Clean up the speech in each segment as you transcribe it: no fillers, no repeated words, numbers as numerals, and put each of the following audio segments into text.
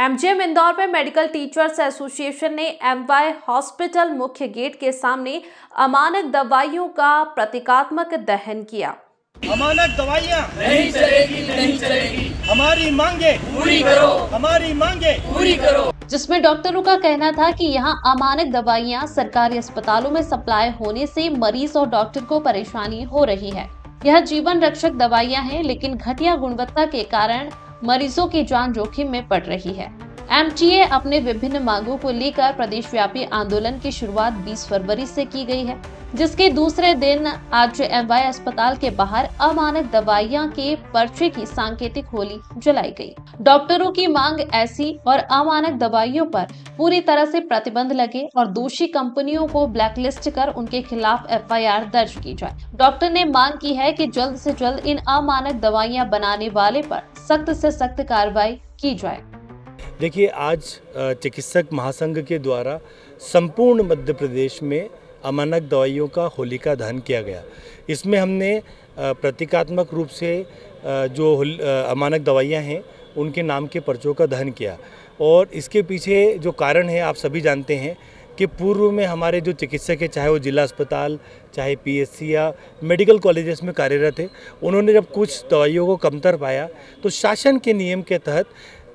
MGM Indore में medical teachers association ने MY hospital मुख्य गेट के सामने अमानक दवाइयों का प्रतीकात्मक दहन किया। अमानक दवाइयाँ नहीं चलेगी, नहीं चलेगी। हमारी मांगे पूरी करो, हमारी मांगे पूरी करो। जिसमें डॉक्टरों का कहना था कि यहां अमानक दवाइयां सरकारी अस्पतालों में सप्लाई होने से मरीज और डॉक्टर को परेशानी हो रही है। यह जीवन रक्षक दवाइयां हैं, लेकिन घटिया गुणवत्ता के कारण मरीजों की जान जोखिम में पड़ रही है। एमटीए अपने विभिन्न मांगों को लेकर प्रदेशव्यापी आंदोलन की शुरुआत 20 फरवरी से की गई है, जिसके दूसरे दिन आज एमवाई अस्पताल के बाहर अमानक दवाइयां के पर्चे की सांकेतिक होली जलाई गई। डॉक्टरों की मांग ऐसी और अमानक दवाइयों पर पूरी तरह से प्रतिबंध लगे और दोषी कंपनियों को ब्लैकलिस्ट कर उनके खिलाफ एफआईआर दर्ज की जाए। डॉक्टर ने मांग की है कि जल्द से जल्द इन अमानक दवाइयां बनाने वाले पर सख्त से सख्त कार्रवाई की जाए। देखिए, आज चिकित्सक महासंघ के द्वारा संपूर्ण मध्य प्रदेश में अमानक दवाइयों का होलिका दहन किया गया। इसमें हमने प्रतीकात्मक रूप से जो अमानक दवाइयां हैं उनके नाम के पर्चों का दहन किया। और इसके पीछे जो कारण है आप सभी जानते हैं कि पूर्व में हमारे जो चिकित्सक हैं, चाहे वो जिला अस्पताल, चाहे पीएचसी या मेडिकल कॉलेजेस में कार्यरत है, उन्होंने जब कुछ दवाइयों को कमतर पाया तो शासन के नियम के तहत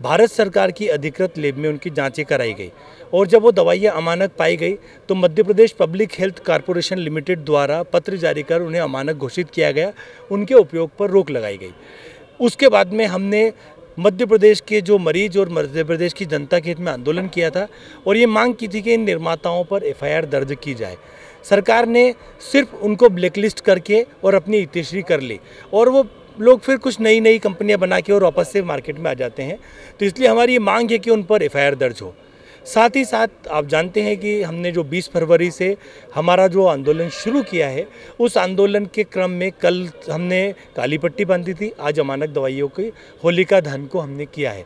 भारत सरकार की अधिकृत लैब में उनकी जांचें कराई गई। और जब वो दवाइयाँ अमानक पाई गई तो Madhya Pradesh public health corporation limited द्वारा पत्र जारी कर उन्हें अमानक घोषित किया गया, उनके उपयोग पर रोक लगाई गई। उसके बाद में हमने मध्य प्रदेश के जो मरीज और मध्य प्रदेश की जनता के हित में आंदोलन किया था और ये मांग की थी कि इन निर्माताओं पर एफआईआर दर्ज की जाए। सरकार ने सिर्फ उनको ब्लैकलिस्ट करके और अपनी इतिश्री कर ली और वो लोग फिर कुछ नई नई कंपनियां बना के और वापस से मार्केट में आ जाते हैं। तो इसलिए हमारी ये मांग है कि उन पर एफआईआर दर्ज हो। साथ ही साथ आप जानते हैं कि हमने जो 20 फरवरी से हमारा जो आंदोलन शुरू किया है, उस आंदोलन के क्रम में कल हमने काली पट्टी बांधी थी, आज अमानक दवाइयों की होलिका दहन को हमने किया है।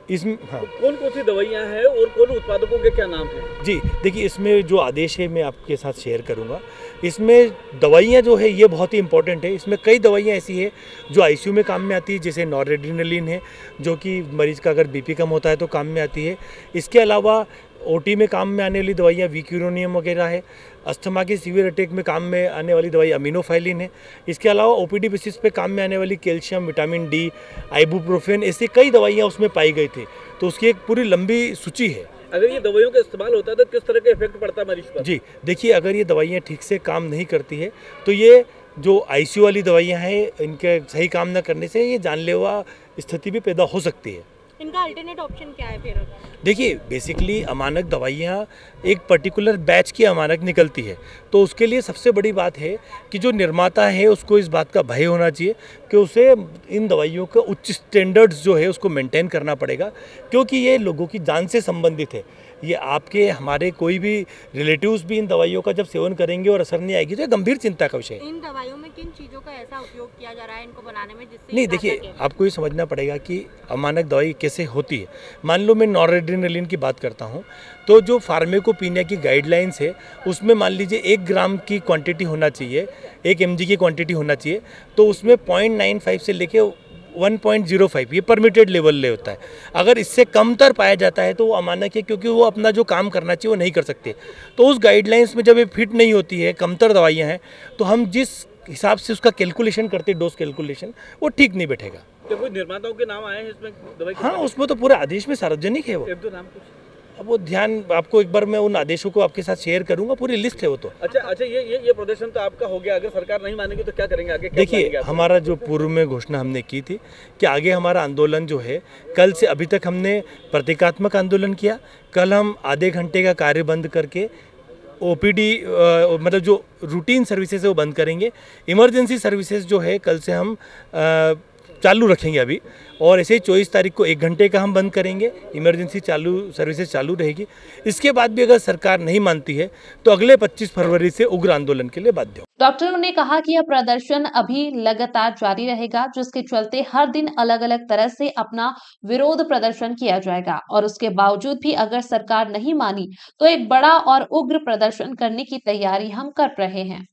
इसमें कौन कौन सी दवाइयाँ हैं और कौन उत्पादकों के क्या नाम हैं? जी देखिए, इसमें जो आदेश है मैं आपके साथ शेयर करूंगा। इसमें दवाइयाँ जो है ये बहुत ही इंपॉर्टेंट है। इसमें कई दवाइयाँ ऐसी है जो आईसीयू में काम में आती है, जैसे नॉरएड्रेनालिन है जो कि मरीज़ का अगर बीपी कम होता है तो काम में आती है। इसके अलावा ओटी में काम में आने वाली दवाइयाँ विक्यूरोनियम वगैरह है। अस्थमा के सीवियर अटैक में काम में आने वाली दवाई अमीनोफाइलिन है। इसके अलावा ओपीडी बेसिस पे काम में आने वाली कैल्शियम, विटामिन डी, आइबुप्रोफेन, ऐसी कई दवाइयाँ उसमें पाई गई थी। तो उसकी एक पूरी लंबी सूची है। अगर ये दवाइयों का इस्तेमाल होता है तो किस तरह का इफेक्ट पड़ता है मरीज पर? जी देखिए, अगर ये दवाइयाँ ठीक से काम नहीं करती है तो ये जो आईसीयू वाली दवाइयाँ हैं, इनके सही काम न करने से ये जानलेवा स्थिति भी पैदा हो सकती है। इनका अल्टरनेट ऑप्शन क्या है फिर? देखिए, बेसिकली अमानक दवाइयाँ एक पर्टिकुलर बैच की अमानक निकलती है, तो उसके लिए सबसे बड़ी बात है कि जो निर्माता है उसको इस बात का भय होना चाहिए कि उसे इन दवाइयों का उच्च स्टैंडर्ड्स जो है उसको मेंटेन करना पड़ेगा, क्योंकि ये लोगों की जान से संबंधित है। ये आपके हमारे कोई भी रिलेटिव्स भी इन दवाइयों का जब सेवन करेंगे और असर नहीं आएगी तो ये गंभीर चिंता का विषय है। इन दवाइयों में किन चीज़ों का ऐसा उपयोग किया जा रहा है इनको बनाने में जिससे नहीं, देखिए आपको ये समझना पड़ेगा कि अमानक दवाई कैसे होती है। मान लो मैं नॉरएड्रेनालिन की बात करता हूँ, तो जो फार्माकोपिनिया की गाइडलाइंस है उसमें मान लीजिए 1 ग्राम की क्वांटिटी होना चाहिए, 1 mg की क्वांटिटी होना चाहिए, तो उसमें 0.95 से लेके 1.05 ये परमिटेड लेवल ले होता है। अगर इससे कमतर पाया जाता है तो वो अमानक है, क्योंकि वो अपना जो काम करना चाहिए वो नहीं कर सकते। तो उस गाइडलाइंस में जब ये फिट नहीं होती है, कमतर दवाइयाँ हैं, तो हम जिस हिसाब से उसका कैलकुलेशन करते हैं, डोज कैलकुलेशन, वो ठीक नहीं बैठेगा। तो कोई निर्माताओं के नाम आए हैं इसमें दवाई? हाँ, उसमें तो पूरे आदेश में सार्वजनिक है वो। एक दो नाम कुछ? अब वो ध्यान आपको एक बार मैं उन आदेशों को आपके साथ शेयर करूंगा, पूरी लिस्ट है वो तो। अच्छा, ये प्रदर्शन तो आपका हो गया। अगर सरकार नहीं मानेगी तो क्या करेंगे आगे? देखिए, हमारा जो पूर्व में घोषणा हमने की थी कि आगे हमारा आंदोलन जो है, कल से अभी तक हमने प्रतीकात्मक आंदोलन किया। कल हम आधे घंटे का कार्य बंद करके ओपीडी मतलब जो रूटीन सर्विसेज है वो बंद करेंगे। इमरजेंसी सर्विसेज जो है कल से हम चालू रखेंगे अभी, और ऐसे ही 24 तारीख को 1 घंटे का हम बंद करेंगे। इमरजेंसी सर्विसेज चालू रहेगी। इसके बाद भी अगर सरकार नहीं मानती है तो अगले 25 फरवरी से उग्र आंदोलन के लिए बाध्य हो। डॉक्टरों ने कहा कि यह प्रदर्शन अभी लगातार जारी रहेगा, जिसके चलते हर दिन अलग अलग तरह से अपना विरोध प्रदर्शन किया जाएगा और उसके बावजूद भी अगर सरकार नहीं मानी तो एक बड़ा और उग्र प्रदर्शन करने की तैयारी हम कर रहे हैं।